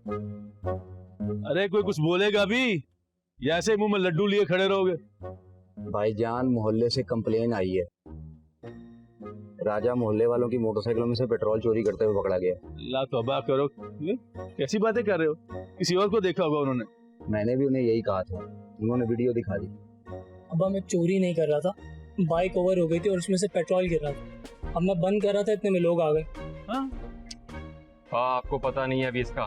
अरे कोई कुछ बोलेगा भी या ऐसे मुंह में लड्डू लिए खड़े रहोगे? भाईजान, मोहल्ले से कंप्लेन आई है, राजा मोहल्ले वालों की मोटरसाइकिलों में से पेट्रोल चोरी करते हुए पकड़ा गया। ला तौबा करो, कैसी बातें कर रहे हो? किसी और को देखा होगा उन्होंने। मैंने भी उन्हें यही कहा था, उन्होंने वीडियो दिखा दी। अब मैं चोरी नहीं कर रहा था, बाइक ओवर हो गई थी और उसमें से पेट्रोल गिर रहा था। अब मैं बंद कर रहा था, इतने में लोग आ गए। हाँ, आपको पता नहीं है अभी इसका।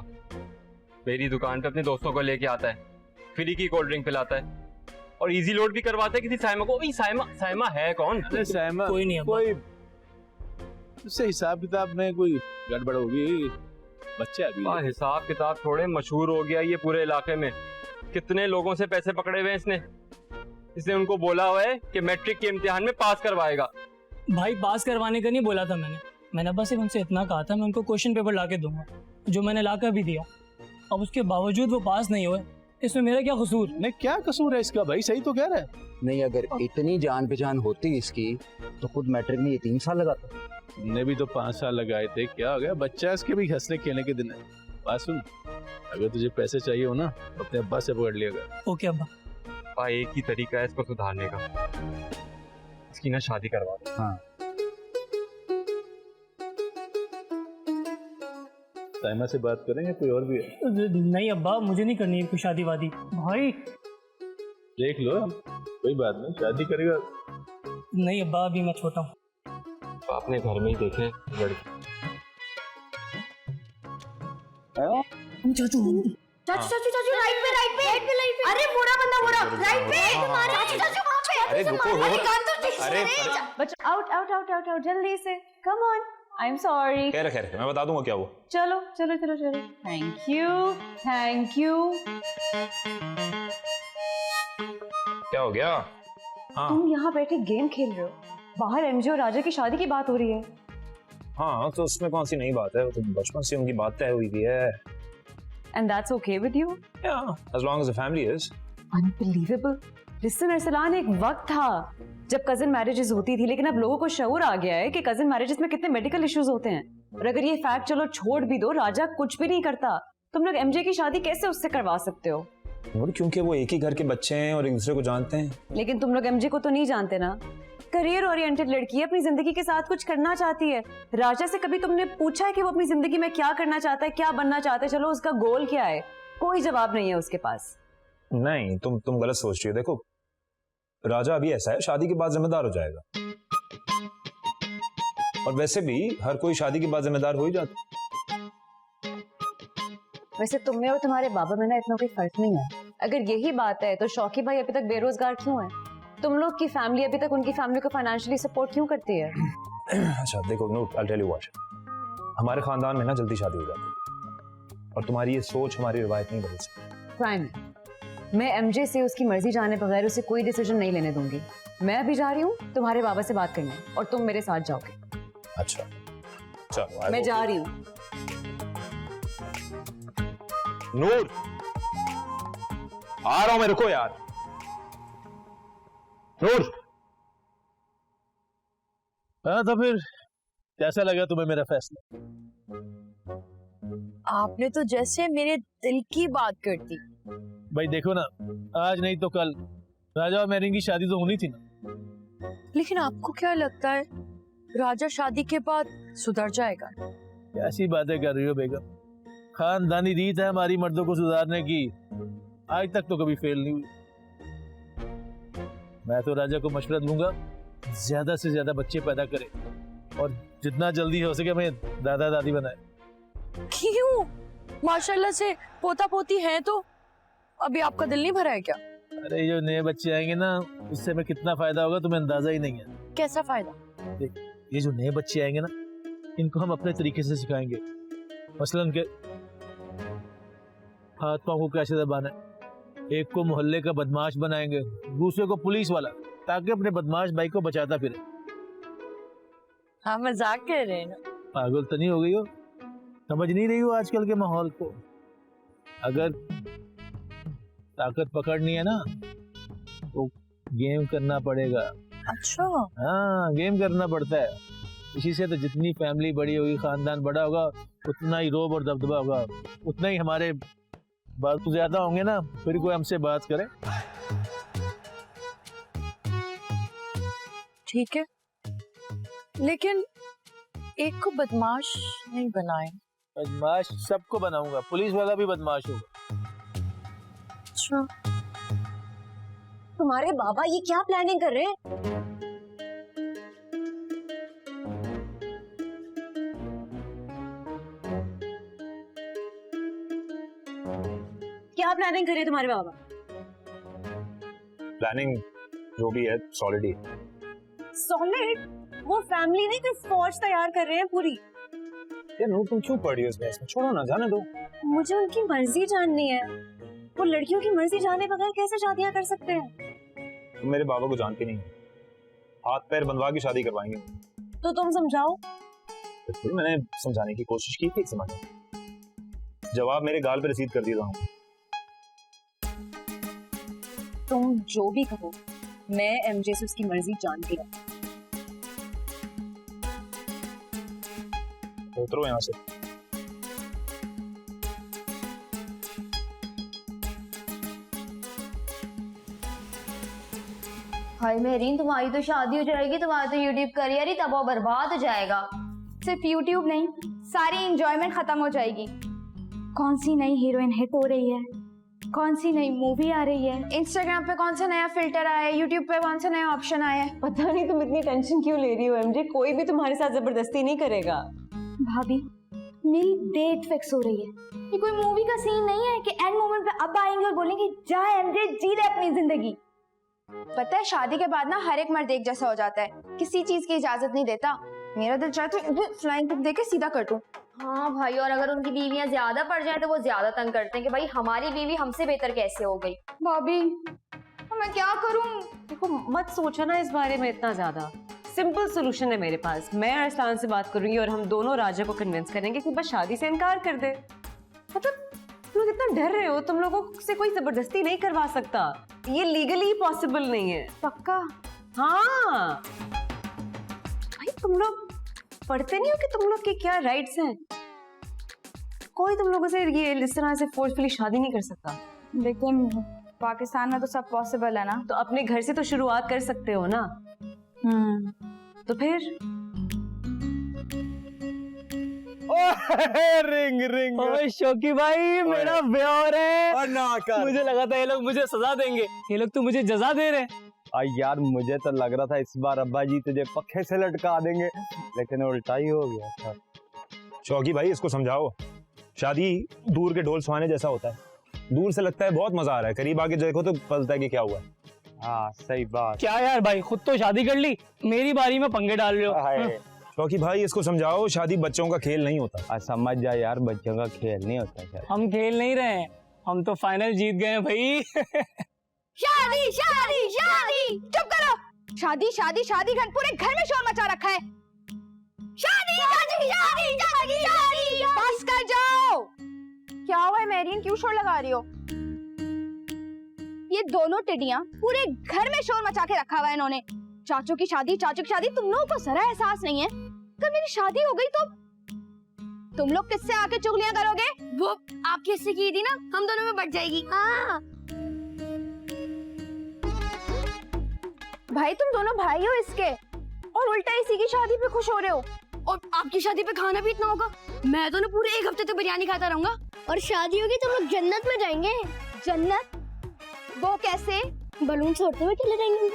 मेरी दुकान पे अपने दोस्तों को लेके आता है, फ्री की कोल्ड ड्रिंक पिलाता है और इजी लोड भी करवाता है किसी साइमा को। साइमा है कौन? अरे साइमा कोई नहीं, कोई उससे हिसाब किताब में कोई गड़बड़ होगी, बच्चे अभी। हिसाब किताब थोड़े, मशहूर हो गया ये पूरे इलाके में। कितने लोगों से पैसे पकड़े हुए हैं इसने उनको बोला हुआ है कि मैट्रिक के इम्तिहान में पास करवाएगा। भाई पास करवाने का नहीं बोला था मैंने बस सिर्फ उनसे इतना कहा था मैं उनको क्वेश्चन पेपर ला के दूंगा, जो मैंने ला कर भी दिया। अब उसके बावजूद वो पास नहीं हुए, इसमें मेरा क्या कसूर? नहीं, क्या कसूर है इसका? भाई सही तो कह रहा है। नहीं, अगर इतनी जान पहचान होती इसकी तो खुद मैट्रिक में ये 3 साल लगाता। ने भी तो 5 साल लगाए थे, क्या हो गया? बच्चा, इसके भी हंसने खेलने के दिन है। बात सुन, अगर तुझे पैसे चाहिए हो ना तो अपने अब्बा से पकड़ लिएगा। ओके अब्बा। एक ही तरीका है इसको सुधारने का, इसकी ना शादी करवा दो। हाँ, साइमा से बात करेंगे, कोई और भी है? नहीं अब्बा, मुझे नहीं करनी है कोई शादी वादी। भाई देख लो, कोई बात नहीं, शादी करेगा। नहीं अब्बा, अभी मैं छोटा हूँ। आपने घर में ही देखे लड़की। चाचू राइट पे। अरे बूढ़ा बंदा राइट पे। चाचू वहाँ पे। अरे रुको, अरे बच्चा आउट जल्दी से, come on. I am sorry. खैर मैं बता दूंगा क्या वो। चलो। Thank you. क्या हो गया? हाँ तुम यहाँ बैठे गेम खेल रहे हो, बाहर एमजे और राजा की शादी की बात हो रही है। हाँ, तो उसमें कौन सी नई बात है? वो तो बचपन से उनकी बात तय हुई है। And that's okay with you? Yeah, as long as the family is. Unbelievable. Listen Arsalan, एक वक्त था जब कजिन मैरिजेस होती थी, लेकिन अब लोगों को शऊर आ गया है कि कजिन मैरिजेस में कितने मेडिकल इश्यूज होते हैं। और अगर ये फैक्ट चलो छोड़ भी दो, राजा कुछ भी नहीं करता, तुम लोग एमजे की शादी कैसे उससे करवा सकते हो? क्योंकि वो एक ही घर के बच्चे हैं और एक दूसरे को जानते हैं। लेकिन तुम लोग एमजे को तो नहीं जानते ना। करियर ओरिएंटेड लड़की है, अपनी जिंदगी के साथ कुछ करना चाहती है। राजा से कभी तुमने पूछा है कि वो अपनी जिंदगी में क्या करना चाहता है, क्या बनना चाहता है? चलो उसका गोल क्या है, कोई जवाब नहीं है उसके पास। नहीं, तुम गलत सोच रही हो। देखो, राजा अभी ऐसा है, शादी के बाद जिम्मेदार हो जाएगा। और वैसे भी हर कोई शादी के बाद जिम्मेदार हो ही जाता। वैसे तुम्हें और तुम्हारे बाबा में ना इतना कोई फर्क नहीं है। अगर यही बात है तो शौकी भाई अभी तक बेरोजगार क्यों है? तुम लोग की फैमिली अभी तक उनकी फैमिली को फाइनेंशियली सपोर्ट क्यों करती है? अच्छा देखो, no, I'll tell you what, हमारे खानदान में ना जल्दी शादी हो जाती है और तुम्हारी ये सोच हमारी रिवायत नहीं बदल सकती। प्राइम, मैं एमजे से उसकी मर्जी जाने बगैर उसे कोई डिसीजन नहीं लेने दूंगी। मैं अभी जा रही हूँ तुम्हारे बाबा से बात करने, और तुम मेरे साथ जाओगे। अच्छा चलो, मैं जा रही हूँ। नूर, आ रहा हूं मैं, रुको यार। नूर, हाँ तो फिर कैसा लगा तुम्हें मेरा फैसला? आपने तो जैसे मेरे दिल की बात कर दी। भाई देखो ना, आज नहीं तो कल राजा और मेरी की शादी तो होनी थी ना। लेकिन आपको क्या लगता है राजा शादी के बाद सुधर जाएगा? कैसी बातें कर रही हो बेगम? खानदानी रीत है हमारी मर्दों को सुधारने की, आज तक तो कभी फेल नहीं हुई। मैं तो राजा को मशवरा दूंगा ज्यादा से ज्यादा बच्चे पैदा करे और जितना जल्दी हो सके हमें दादा दादी बनाए। क्यों? माशाल्लाह से पोता पोती हैं, तो अभी आपका दिल नहीं भरा है क्या? अरे जो नए बच्चे आएंगे ना, उससे हमें कितना फायदा होगा तुम्हें अंदाजा ही नहीं है। कैसा फायदा? देख, ये जो नए बच्चे आएंगे ना, इनको हम अपने तरीके से सिखाएंगे। मसलन के हाथ पांव को कैसे दबाना है, एक को मोहल्ले का बदमाश बनाएंगे, दूसरे को पुलिस वाला, ताकि अपने बदमाश भाई को बचाता फिरे। हाँ, मजाक कर रहे हैं ना? पागल तो नहीं हो गई हो? समझ नहीं रही हो आजकल के माहौल को? अगर ताकत पकड़नी है ना तो गेम करना पड़ेगा। अच्छा, हाँ, गेम करना पड़ता है। इसी से तो जितनी फैमिली बड़ी होगी, खानदान बड़ा होगा, उतना ही रोब और दबदबा होगा, उतना ही हमारे बात ज्यादा होंगे ना, फिर कोई हमसे बात करे। ठीक है, लेकिन एक को बदमाश नहीं बनाए। बदमाश सबको बनाऊंगा, पुलिस वाला भी बदमाश होगा। अच्छा, तुम्हारे बाबा ये क्या प्लानिंग कर रहे हैं? क्या प्लानिंग कर रहे हैं तुम्हारे बाबा? प्लानिंग जो भी है सॉलिड ही है। सॉलिड? वो फैमिली नहीं, कोई फौज तैयार कर रहे हैं पूरी। यार नूर, तुम क्यों पढ़ रही हो इस बहस में? छोड़ो ना, जाने दो। मुझे उनकी मर्जी जाननी है। वो लड़कियों की मर्जी जाने बगैर कैसे शादियां कर सकते हैं? तुम मेरे बाबा को जानती नहीं, हाथ पैर बंधवा के शादी करवाएंगे। तो तुम समझाओ। बिल्कुल, मैंने समझाने की कोशिश की थी, समझ जवाब मेरे गाल पे रसीद कर दिया हूँ। तुम जो भी कहो, मैं एमजे से उसकी मर्जी जानती हूँ। उतरो यहाँ से। हाय मेहरीन, तुम्हारी तो शादी हो जाएगी, तुम्हारा तो यूट्यूब करियर ही तबाह बर्बाद हो जाएगा। सिर्फ यूट्यूब नहीं, सारी एंजॉयमेंट खत्म हो जाएगी। कौन सी नई हीरोइन हिट हो रही है, कौन सी नई मूवी आ रही है, इंस्टाग्राम पे कौन सा नया फिल्टर आया है, यूट्यूब पे कौन सा नया ऑप्शन आया है। पता नहीं तुम इतनी टेंशन क्यों ले रही हो एमजे, कोई भी तुम्हारे साथ जबरदस्ती नहीं करेगा। भाभी, मेरी डेट फिक्स हो रही है। ये कोई मूवी का सीन नहीं है कि एंड मोमेंट पे अब आएंगे और बोलेंगे जा एमजे जी ले अपनी जिंदगी। पता है शादी के बाद ना हर एक मर्द एक जैसा हो जाता है, किसी चीज की इजाजत नहीं देता। मेरा दिल चाहता है फ्लाइंग किक देके सीधा कर दूं। हाँ भाई, और अगर उनकी बीवियां ज्यादा पड़ जाए तो वो ज्यादा तंग करते हैं कि भाई हमारी बीवी हमसे बेहतर कैसे हो गई। भाभी, मैं क्या करूं? देखो, मत सोचो ना इस बारे में इतना ज्यादा। सिंपल सोल्यूशन है मेरे पास। मैं अरसलान से बात करूंगी और हम दोनों राजा को कन्विंस करेंगे कि बस शादी से इनकार कर दे। मतलब तुम लोग इतना डर रहे हो, तुम लोगों से कोई जबरदस्ती नहीं करवा सकता, ये लीगली पॉसिबल नहीं है। पक्का? हाँ भाई, तुम लोग पढ़ते नहीं हो कि तुम लोग के क्या राइट्स हैं? कोई तुम लोगों से ये इस तरह से फोर्सफुली शादी नहीं कर सकता। लेकिन पाकिस्तान में तो सब पॉसिबल है ना। तो अपने घर से तो शुरुआत कर सकते हो ना। तो फिर रिंग रिंग। ओए शौकी भाई, मेरा ब्याह है। मुझे लगा था ये लोग मुझे सजा देंगे, ये लोग तो मुझे जजा दे रहे हैं। यार मुझे तो लग रहा था इस बार अब्बा जी तुझे पक्के से लटका देंगे, लेकिन उल्टा ही हो गया था। शौकी भाई, इसको समझाओ, शादी दूर के ढोल सुहाने जैसा होता है। दूर से लगता है बहुत मजा आ रहा है, करीब आके देखो तो पता है कि क्या हुआ। हाँ सही बात। क्या यार भाई, खुद तो शादी कर ली, मेरी बारी में पंगे डाल रहे हो। शौकी भाई, इसको समझाओ, शादी बच्चों का खेल नहीं होता। समझ जा यार, बच्चों का खेल नहीं होता शायद। हम खेल नहीं रहे हैं, हम तो फाइनल जीत गए हैं भाई। शादी शादी शादी, चुप करो। शादी शादी शादी, घर पूरे घर में शोर मचा रखा है। शादी शादी शादी शादी शादी, बस कर जाओ। क्या हुआ है मेरियन, क्यों शोर लगा रही हो? ये दोनों टिड्डियां पूरे घर में शोर मचा के रखा हुआ है इन्होंने। चाचू की शादी, चाचू की शादी, तुम लोगों को जरा एहसास नहीं है? अगर मेरी शादी हो गई तो तुम लोग किससे आके चुगलियां करोगे? वो आपकी हिस्से की थी ना, हम दोनों में बट जाएगी। हाँ भाई, तुम दोनों भाई हो इसके, और उल्टा इसी की शादी पे खुश हो रहे हो। और आपकी शादी पे खाना भी इतना होगा, मैं तो ना पूरे एक हफ्ते तक बिरयानी खाता रहूंगा। और शादी होगी तो लोग जन्नत में जाएंगे। जन्नत? वो कैसे? बलून छोड़ते हुए चले जाएंगे।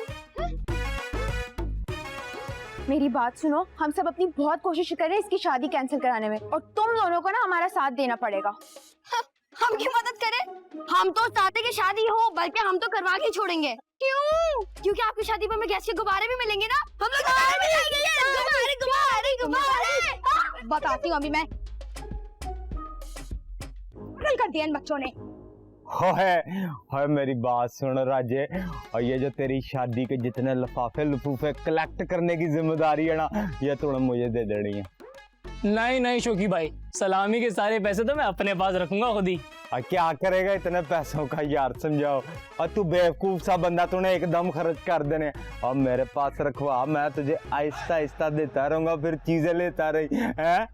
मेरी बात सुनो, हम सब अपनी बहुत कोशिश कर रहे हैं इसकी शादी कैंसिल कराने में, और तुम दोनों को ना हमारा साथ देना पड़ेगा। हम क्यों मदद करें? हम तो चाहते कि शादी हो, बल्कि हम तो करवा के छोड़ेंगे। क्यों? क्योंकि आपकी शादी में हमें गैस के गुब्बारे भी मिलेंगे ना। हम लोग गुब्बारे गुब्बारे गुब्बारे। बताती हूँ अभी मैं। पागल कर दिया इन बच्चों ने। हाय मेरी बात सुन राजे, और ये जो तेरी शादी के जितने लिफाफे लफूफे कलेक्ट करने की जिम्मेदारी है ना, ये थोड़ा मुझे दे देनी है। नहीं नहीं शौकी भाई, सलामी के सारे पैसे तो मैं अपने पास रखूंगा खुद ही। क्या करेगा इतने पैसों का यार, समझाओ। और तू बेवकूफ सा बंदा, तूने एकदम खर्च कर देने। अब मेरे पास रखवा, मैं तुझे आहिस्ता आहिस्ता देता रहूंगा, फिर चीजें लेता रही है।